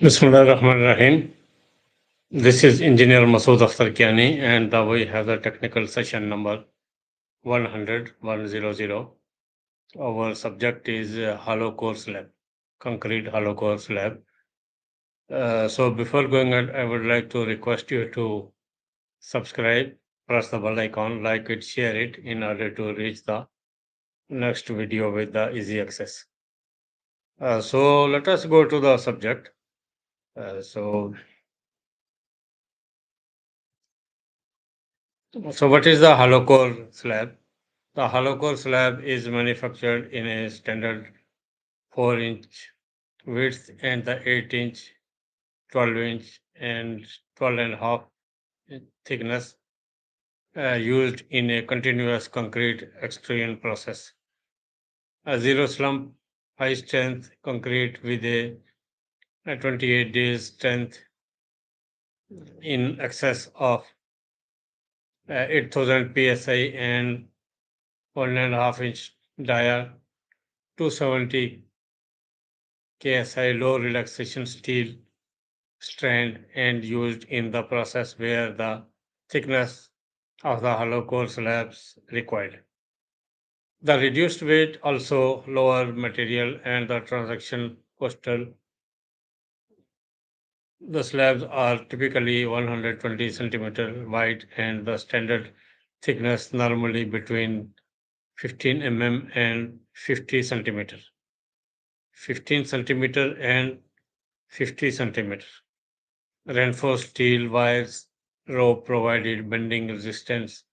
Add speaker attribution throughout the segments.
Speaker 1: Bismillahirrahmanirrahim. This is Engineer Masood Akhtar Kiani, and we have the technical session number 100. Our subject is hollow core slab, concrete hollow core slab. So before going on, I would like to request you to subscribe, press the bell icon, like it, share it in order to reach the next video with the easy access. So let us go to the subject. So what is the hollow core slab? The hollow core slab is manufactured in a standard 4-inch width and the 8-inch, 12-inch, and 12.5 thickness used in a continuous concrete extrusion process. A zero slump, high strength concrete with a 28 days strength in excess of 8,000 psi and 1.5-inch dia, 270 KSI low relaxation steel strand and used in the process where the thickness of the hollow core slabs required. The reduced weight also lower material and the transaction coastal. The slabs are typically 120 centimeter wide and the standard thickness normally between 15 and 50 centimeter. 15 centimeter and 50 centimeter. Reinforced steel wires rope provided bending resistance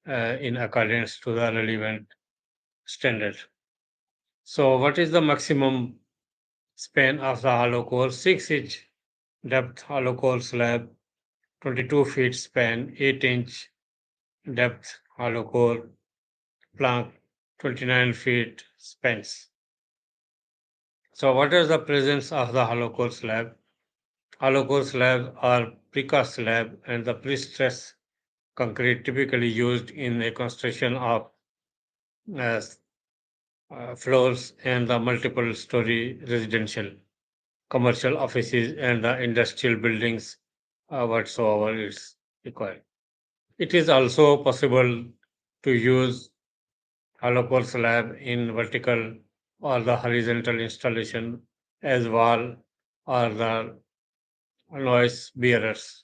Speaker 1: in accordance to the relevant standard. So, what is the maximum span of the hollow core? 6-inch depth hollow core slab, 22 feet span, 8-inch depth hollow core plank, 29 feet spans. So, what is the presence of the hollow core slab? Hollow core slabs are precast slab and the pre-stress concrete typically used in a construction of uh, floors and the multiple story residential, commercial offices, and the industrial buildings whatsoever is required. It is also possible to use hollow core slab in vertical or the horizontal installation as wall or the noise bearers.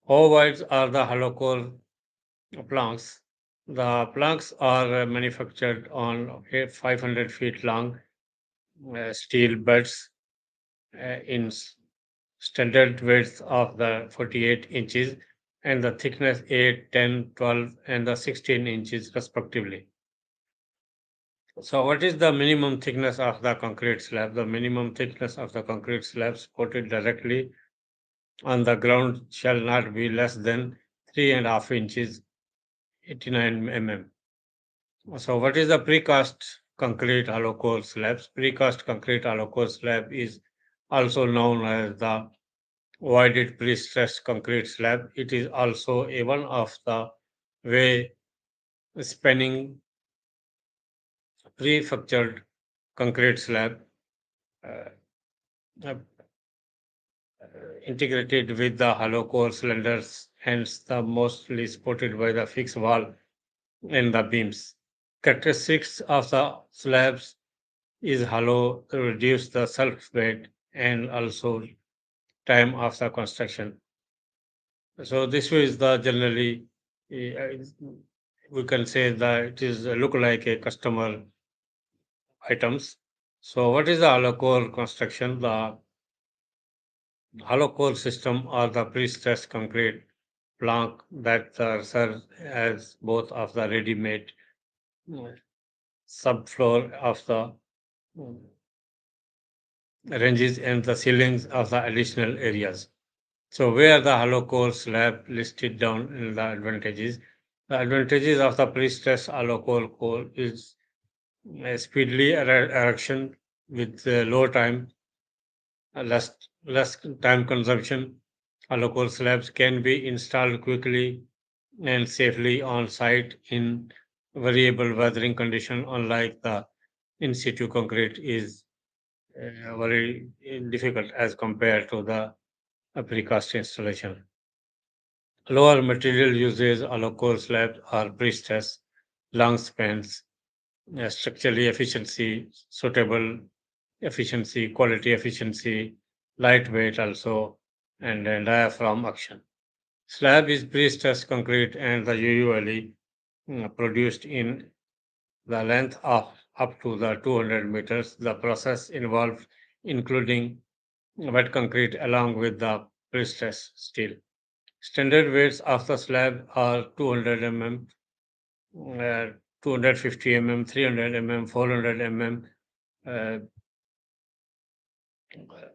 Speaker 1: How wide are the hollow core planks? The planks are manufactured on 500 feet long steel beds in standard width of the 48 inches and the thickness 8, 10, 12, and the 16 inches respectively. So what is the minimum thickness of the concrete slab? The minimum thickness of the concrete slab supported directly on the ground shall not be less than 3.5 inches, 89 mm. So what is the precast concrete hollow core slabs? Precast concrete hollow core slab is also known as the voided pre-stressed concrete slab. It is also a one of the way spanning prefactured concrete slab uh, uh, integrated with the hollow core cylinders, hence the mostly supported by the fixed wall and the beams. Characteristics of the slabs is hollow to reduce the self weight and also time of the construction. So this is the generally we can say that it is look like a customer items. So what is the hollow core construction? The hollow core system or the pre-stressed concrete plank that serves as both of the ready-made uh, subfloor of the ranges and the ceilings of the additional areas. So where the hollow core slab listed down in the advantages. The advantages of the pre-stressed hollow core is a speedily erection with low time, less time consumption. Hollow core slabs can be installed quickly and safely on site in variable weathering condition, unlike the in situ concrete is very difficult as compared to the precast installation. Lower material usage allow core slabs are pre-stressed, long spans, structurally efficiency, suitable efficiency, quality efficiency, lightweight also, and diaphragm action. Slab is pre-stressed concrete and the usually produced in the length of up to the 200 meters. The process involved including wet concrete along with the pre-stressed steel. Standard weights of the slab are 200 mm, 250 mm, 300 mm, 400 mm, uh,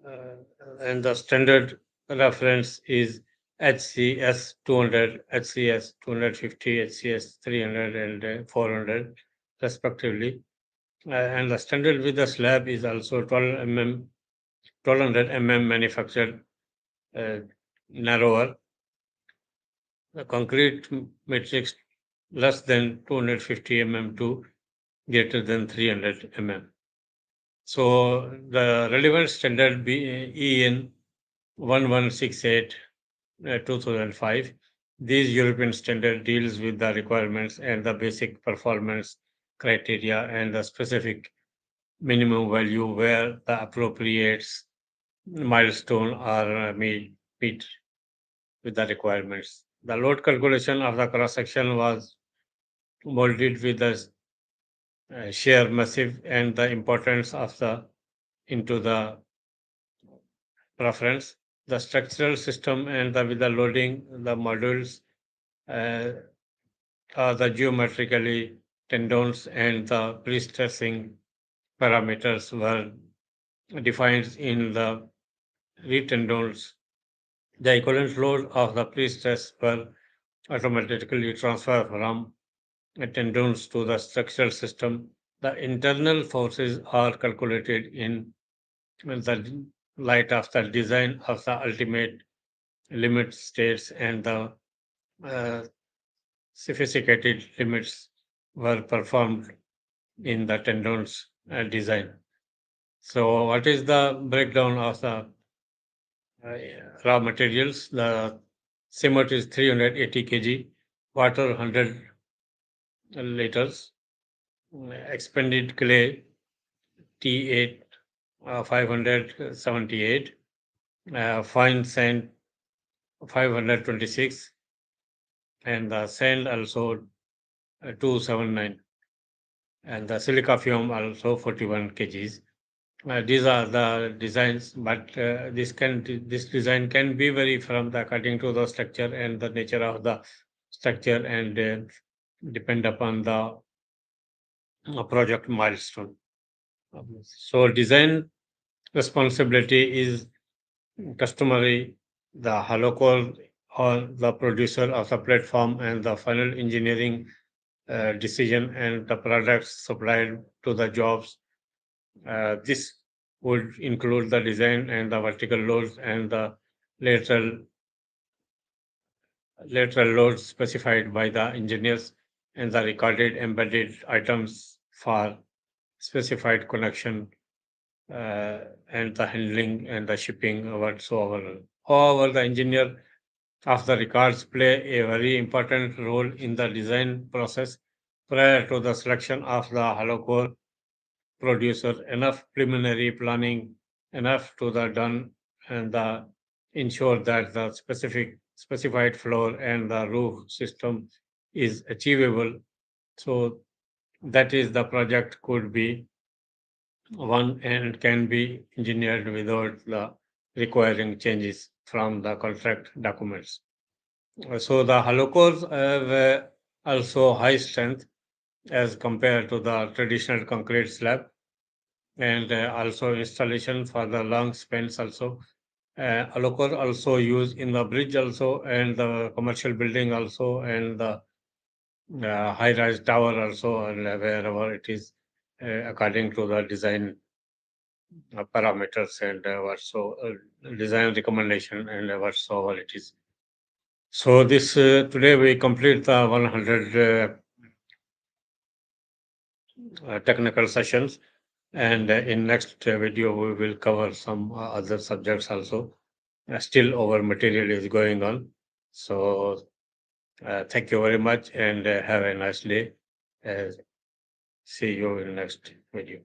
Speaker 1: uh, and the standard reference is HCS 200, HCS 250, HCS 300, and 400, respectively. And the standard with the slab is also 12 mm, 1200 mm manufactured uh, narrower. The concrete matrix less than 250 mm to greater than 300 mm. So the relevant standard EN 1168 2005. These European standard deals with the requirements and the basic performance criteria and the specific minimum value where the appropriate milestone are meet with the requirements. The load calculation of the cross section was molded with the shear massive and the importance of the into the preference. The structural system and with the loading the modules uh, the geometrically tendons and the pre-stressing parameters were defined in the retendons. The equivalent load of the pre-stress were automatically transferred from tendons to the structural system. The internal forces are calculated in the light of the design of the ultimate limit states and the uh, sophisticated limits were performed in the tendons design. So, what is the breakdown of the raw materials? The cement is 380 kg, water 100 liters, expanded clay T8 578, fine sand 526, and the sand also 279, and the silica fume also 41 kgs. These are the designs, but this design can be vary from the according to the structure and the nature of the structure and depend upon the project milestone. So design responsibility is customary the hollow core or the producer of the platform and the final engineering decision and the products supplied to the jobs. This would include the design and the vertical loads and the lateral lateral loads specified by the engineers and the recorded embedded items for specified connection and the handling and the shipping whatsoever. However, the engineer of the records play a very important role in the design process prior to the selection of the hollow core producer. Enough preliminary planning, enough to the done and the ensure that the specified floor and the roof system is achievable. So that is the project could be one and can be engineered without the requiring changes from the contract documents. So the hollow cores have also high strength as compared to the traditional concrete slab and also installation for the long spans also. Hollow core also used in the bridge also and the commercial building also and the high-rise tower also and wherever it is according to the design parameters and design recommendation and whatsoever it is. So this today we complete the 100 technical sessions And in next video, we will cover some other subjects also. Still, our material is going on. So, thank you very much and have a nice day. Uh, See you in the next video.